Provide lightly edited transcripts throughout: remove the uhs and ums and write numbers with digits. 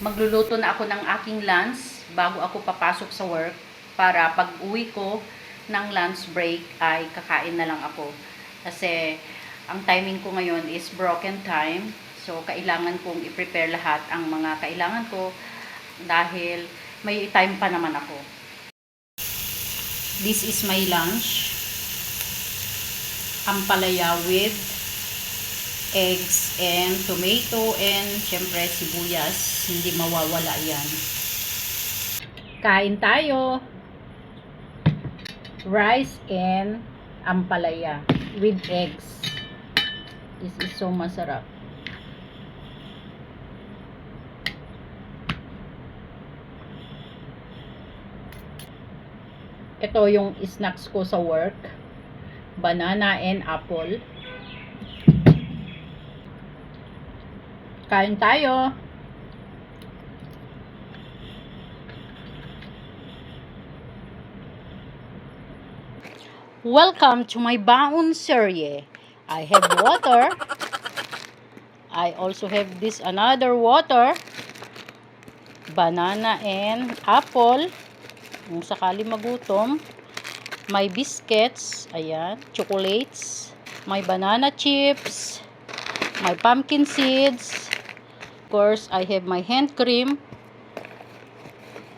magluluto na ako ng aking lunch bago ako papasok sa work para pag uwi ko ng lunch break ay kakain na lang ako. Kasi ang timing ko ngayon is broken time. So, kailangan kong i-prepare lahat ang mga kailangan ko dahil may time pa naman ako. This is my lunch. Ampalaya with eggs and tomato and syempre sibuyas. Hindi mawawala yan. Kain tayo. Rice and ampalaya with eggs. This is so masarap. Ito yung snacks ko sa work. Banana and apple. Kain tayo. Welcome to my baon serye. I have water. I also have this another water. Banana and apple. Kung sakali magutom. May biscuits. Ayan. Chocolates. May banana chips. My pumpkin seeds. Of course, I have my hand cream.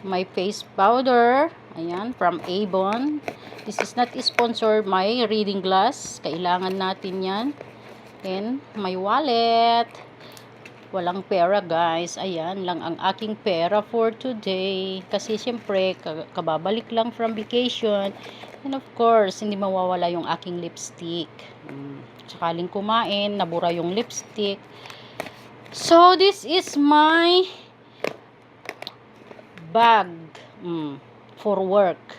My face powder. Ayan. From Avon. This is not sponsored. My reading glass. Kailangan natin yan. And my wallet. Walang pera guys. Ayan lang ang aking pera for today. Kasi syempre, kababalik lang from vacation. And of course, hindi mawawala yung aking lipstick. Sakaling kumain, nabura yung lipstick. So, this is my bag for work.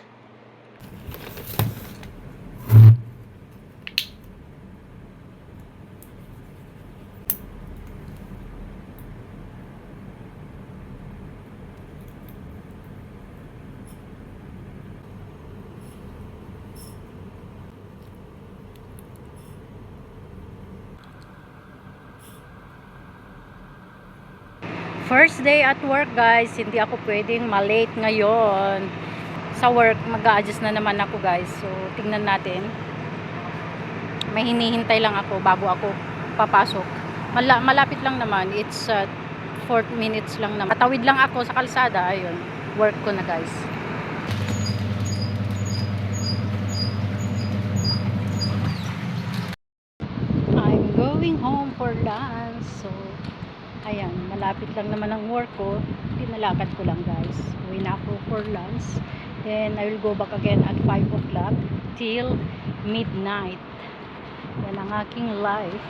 First day at work guys, hindi ako pwedeng malate ngayon. Sa work, mag-a-adjust na naman ako guys. So, tingnan natin. May hinihintay lang ako bago ako papasok. Malapit lang naman. It's 4 minutes lang naman. Tatawid lang ako sa kalsada. Ayun, work ko na guys. I'm going home for lunch. So, ayan, malapit lang naman ang work ko. Pinalakad ko lang guys. Uwi na ako for lunch. Then, I will go back again at 5 o'clock till midnight. Yan ang aking life.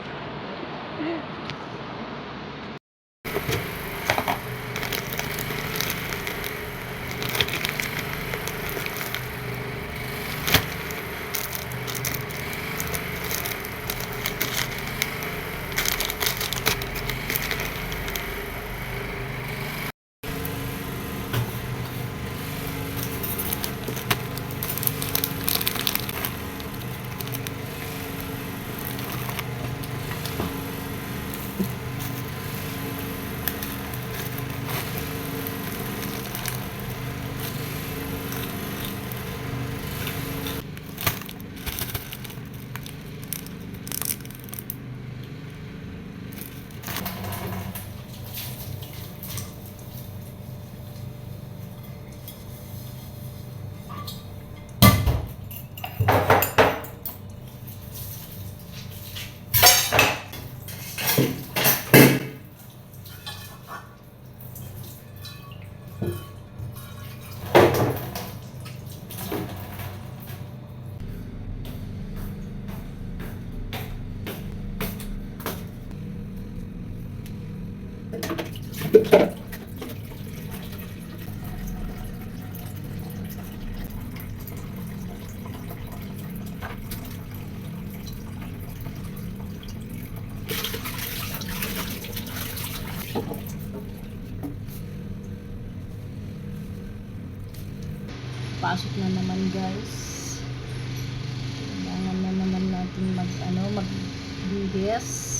Pasok na naman guys. Kailangan na naman natin magbihis.